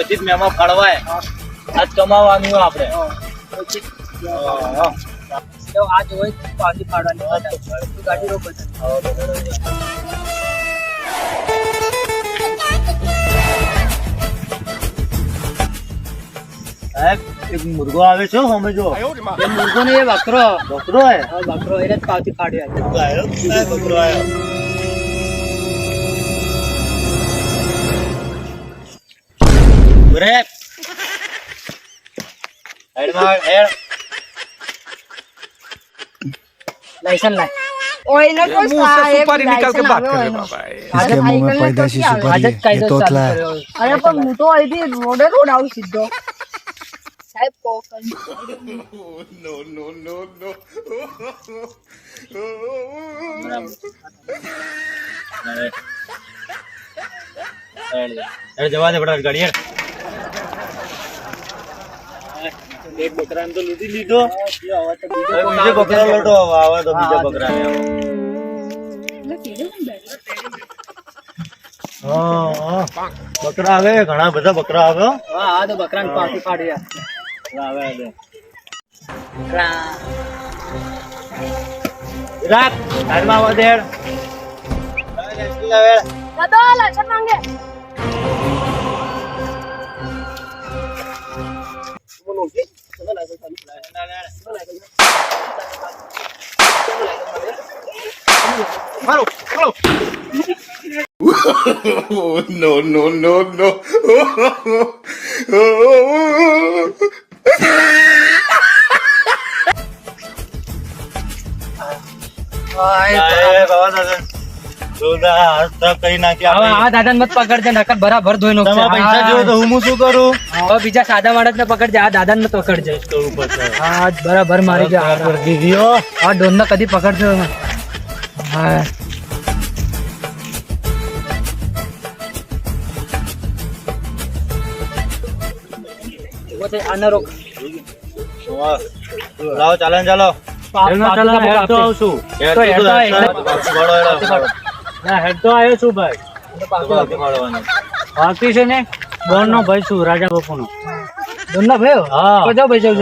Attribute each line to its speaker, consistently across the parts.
Speaker 1: તો મેમાં ફળવાય આજ કમાવાનું આપણે
Speaker 2: આજ હોય પાછી ફાડવાની ગાડી રોકો
Speaker 1: સાહેબ એક મુર્ગો આવે છે અમે જો
Speaker 2: એ મુર્ગો ને એ બકરો
Speaker 1: બકરો હે
Speaker 2: બકરો એને જ પાછી ફાડ્યો
Speaker 1: બકરો આવ્યો બ્રેક હેડ માર હેડ
Speaker 2: लाइसेंस लाए
Speaker 3: ओए ना कोई
Speaker 4: सुपारी निकाल के बात कर रहे बाबा
Speaker 3: इसके मुंह में पैदाइशी सुपारी है ये तोतला है अरे पर मुंह तो आई रोडे रोड आउ सीधो साहब को
Speaker 4: नो नो नो नो
Speaker 1: હેડ જવા દે બડા ગાડી હેડ એક બકરાને તો લૂટી લીધો બીજો બકરા લોટો આવે તો બીજો બકરાને બકરા આવે ઘણા બધા બકરા આવે
Speaker 2: हां आ तो बकरान पाછી ફાડ્યા
Speaker 1: આવે આવે રાત ઘરમાં આવા દે
Speaker 3: दादा लाइसेंस मांगे
Speaker 4: नो नो नो नो
Speaker 2: આ દાદાને મત પકડજે નકર બરાબર ધોઈ નો
Speaker 1: પૈસા જોયો તો હું શું કરું
Speaker 2: હવે બીજા સાદા માણસ ને પકડજે આ દાદાને મત પકડજે હા બરાબર મારી જા
Speaker 1: દીધીઓ
Speaker 2: આ ડોન ને કદી પકડજો હા આને રોક
Speaker 1: લાવો ચાલો ચાલો હેડ તો આવ્યો છું ભાઈ બાકી છે ને બોન નો ભાઈ છું રાજા બાપુ નો
Speaker 2: ડોન ના ભાઈ
Speaker 1: હા
Speaker 2: તો જાઓ ભાઈ
Speaker 1: જાઓ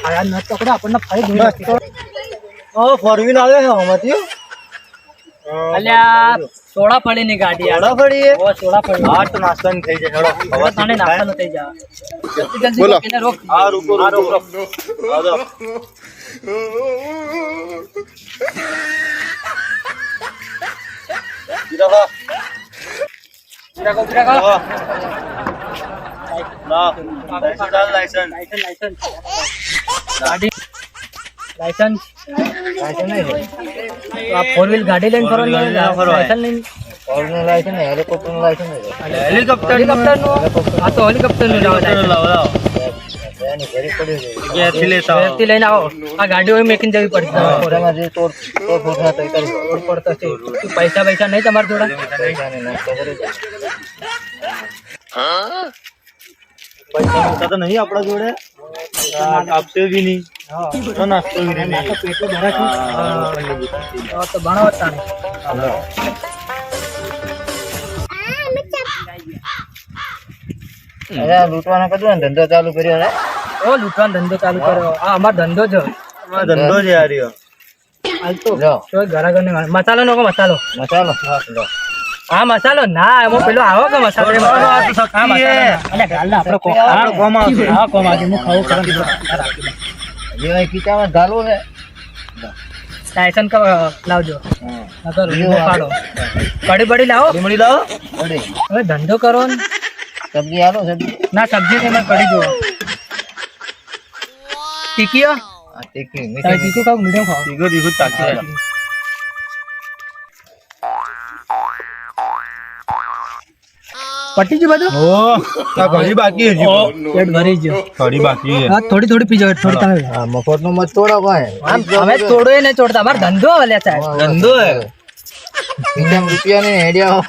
Speaker 2: આ ન પકડો આપણને ફાઈ દે
Speaker 1: ફોર વ્હીલ આવે છે આમાંથી
Speaker 2: અલ્યા સોડા પડી ની ગાડી
Speaker 1: સોડા પડી
Speaker 2: ઓ સોડા પડી
Speaker 1: હા તો નાસ્તાની થઈ જાય હેડો
Speaker 2: હવે તને નાસ્તા ન થઈ જા જલ્દી જલ્દી
Speaker 4: બોલો.
Speaker 2: એને રોક
Speaker 1: હા રૂકો રૂકો આવો
Speaker 2: ફિરાકો
Speaker 1: લાયસન્સ
Speaker 2: લાયસન્સ ગાડી લાયસન્સ આ ફોર વ્હીલ ગાડી લઈને ફરો લાયસન્સ લઈને
Speaker 1: હેલિકોપ્ટર
Speaker 2: હેલિકોપ્ટર નું આ તો હેલિકોપ્ટર નું લાવો ઘરેથી લઈને આવો આ ગાડીઓ મેકીને જવી પડશે પૈસા પૈસા નહીં તમારા જોડે
Speaker 1: પૈસા તો નહીં આપણા જોડે આપશે બી નહીં નાસ્તો બી નહીં
Speaker 2: પેટલું ભરા તો ભણાવતા
Speaker 1: લૂંટવાનો કદું ધંધો ચાલુ કર્યો ને
Speaker 2: ઓ લૂંટવાનો ધંધો ચાલુ કર્યો આ અમારો ધંધો છે
Speaker 1: ધંધો છે યાર
Speaker 2: હાલ તો ઘરા ઘર મસાલો નો મસાલો હા મસાલો ના એમાં પેલો આવો કે મસાલો લાયસન્સ લાવજો કડી બડી લાવો હવે ધંધો કરો ને
Speaker 1: સબ્જી આલો સબ્જી
Speaker 2: ના સબ્જી ને કડી જો ટીકીઓ તીખું ખાવ મીડિયમ ખાવ
Speaker 1: દીગો તાકી
Speaker 2: પટી ગયું બધું
Speaker 1: ઘણી બાકી હજી
Speaker 2: પેટ ભરી ગયો
Speaker 1: થોડી બાકી
Speaker 2: હા થોડી થોડી પીજો થોડી તમે
Speaker 1: મફત નો મત તોડો ભાઈ
Speaker 2: અમે તોડો ને તોડતા અમાર ધંધો હલે સાહેબ
Speaker 1: ધંધો હે રૂપિયા ને હેડ્યા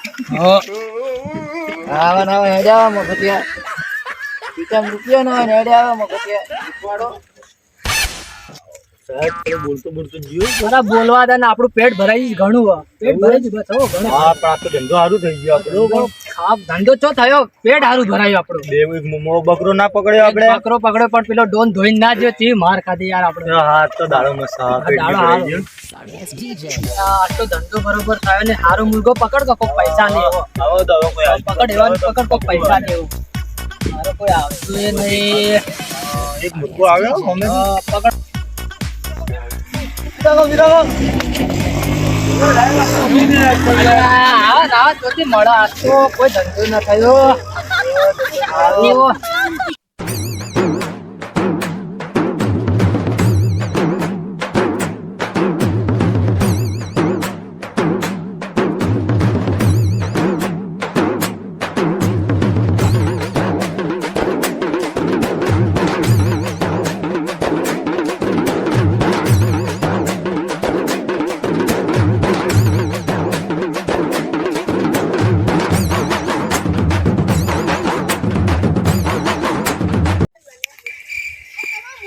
Speaker 1: આવા ના હેડ્યા મફતિયા રૂપિયા નો હેડ્યા મફતિયા સાહેબ પેલો બોલતો બોલતો જીવ.
Speaker 2: જરા બોલવા દે ને આપણું પેટ ભરાઈ ઘણું હે. પેટ ભરાઈ જ બસ હો ઘણું.
Speaker 1: હા પણ આ તો ધંધો સારું થઈ ગયો આપણો.
Speaker 2: ખાપ ધંધો ચો થયો પેટ હારું ભરાયું આપણું.
Speaker 1: બે મોમો બકરો ના પકડ્યો આપણે.
Speaker 2: બકરો પકડ્યો પણ પેલો ડોન ધોઈને ના જ્યો ચી માર ખાધી યાર આપણે.
Speaker 1: હા તો દાડો મસ્ત હા, પેટ
Speaker 2: દાડો
Speaker 1: ભરાઈ
Speaker 2: હારો.
Speaker 1: ગયો.
Speaker 2: આટલો ધંધો બરોબર થયો ને હારો મુર્ગો પકડ તો કોક પૈસા નહીં એવો.
Speaker 1: આવો તો હવે કોઈ આવશે.
Speaker 2: પકડ એવા પકડ કોક પૈસા નહીં એવું. હારો કોઈ આવતું એ નહીં.
Speaker 1: એક મુર્ગો આવ્યો અમે
Speaker 2: પકડ. આવા ચોથી મળે આ તો કોઈ ધંધો ના થયો. હારું.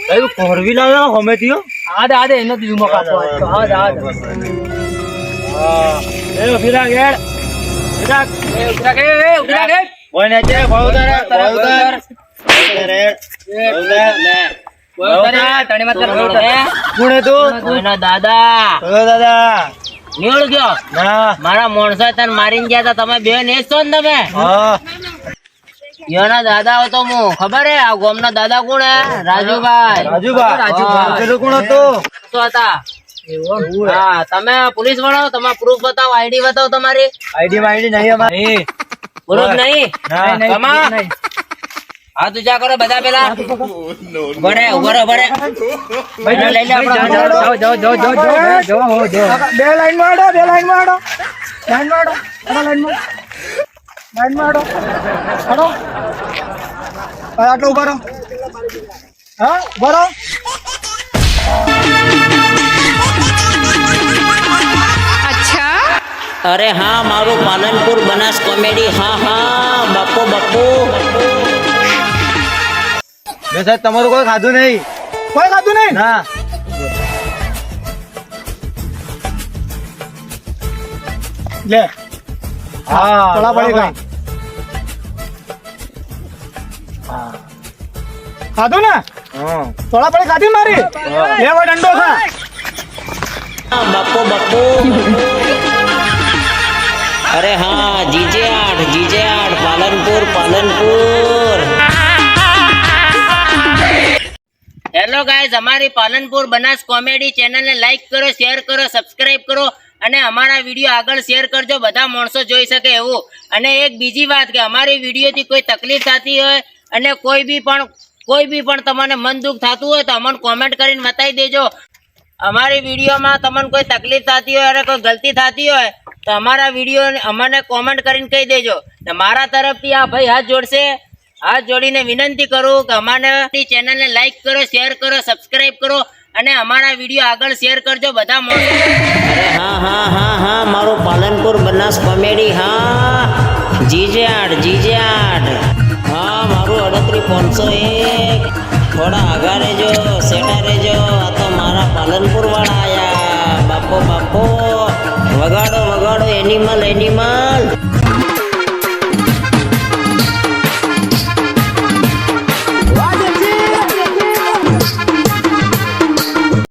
Speaker 1: સાહેબ ફોરવીલ આવ્યો હમેથી હો.
Speaker 2: આદે એનો દીધું મકા તો આદે.
Speaker 1: એ ફિરાગ હેડ ફિરાગ
Speaker 2: એ ઉતરા કે
Speaker 1: બોય ને છે ભાવદાર ભાવદાર
Speaker 2: તને મતલબ
Speaker 1: કોણ હે તું?
Speaker 5: કોઈનો દાદા
Speaker 1: બોલો દાદા.
Speaker 5: નીવડ ગયો
Speaker 1: ના
Speaker 5: મારા માણસો તને મારીને ગયા તા તમે બે ને છો ને તમે
Speaker 1: હા
Speaker 5: યોના દાદા હતો હું ખબર હે આ ગામના દાદા કોણ હે રાજુભાઈ
Speaker 1: રાજુભાઈ પેલો કોણ હતો?
Speaker 5: તો હતા હા તમે પોલીસ વાળા તમે પ્રૂફ બતાવો આઈડી બતાવો તમારી
Speaker 1: આઈડી માઈડી નહીં અમારી.
Speaker 5: પ્રૂફ નહીં
Speaker 1: ના.
Speaker 5: તમા હાથ ઊંચા કરો બધા પેલા બરે ઉભરે બરે લઈ લે
Speaker 2: જો બે લાઈન માં આડો લાઈન માં આડો આટલો ઉભા રહો. હા ઉભા રહો.
Speaker 5: અરે હા મારું પાલનપુર બનાસ કોમેડી હા હા બાપુ બાપુ
Speaker 1: મેં સાહેબ તમારું કોઈ ખાધું નહીં.
Speaker 2: કોઈ ખાતું નહીં.
Speaker 1: ના
Speaker 2: લે
Speaker 1: હા
Speaker 2: થોડા પડી ગઈ. ખાધું ને
Speaker 1: હા
Speaker 2: થોડા પડી ખાધી મારી. લે वो डंडो खा.
Speaker 5: બાપુ બાપુ અરે હા જીજે આઠ પાલનપુર હેલો ગાઈઝ અમારી પાલનપુર બનાસ કોમેડી ચેનલને લાઈક કરો શેર કરો સબસ્ક્રાઇબ કરો અને અમારા વિડીયો આગળ શેર કરજો બધા માણસો જોઈ શકે એવું. અને એક બીજી વાત કે અમારી વિડીયોથી કોઈ તકલીફ થતી હોય અને કોઈ બી પણ તમને મન દુઃખ થતું હોય તો અમને કોમેન્ટ કરીને બતાવી દેજો. અમારી વિડીયોમાં તમને કોઈ તકલીફ થતી હોય અને કોઈ ગલતી થતી હોય તો અમારા વિડીયો અમને કોમેન્ટ કરીને કહી દેજો. ને મારા તરફથી આ ભાઈ હાથ જોડશે. હાથ જોડીને વિનંતી કરું કે અમારી ચેનલને લાઈક કરો શેર કરો સબસ્ક્રાઇબ કરો અને અમારા વિડીયો આગળ શેર કરજો બધા માણસો. અરે હા મારું પાલનપુર બનાસ કોમેડી હા જીજે આઠ હા મારું 38 થોડા આગા રહેજો સેટા રહેજો. આ તો મારા પાલનપુર વાળા આયા બાપો વગાડો એનિમલ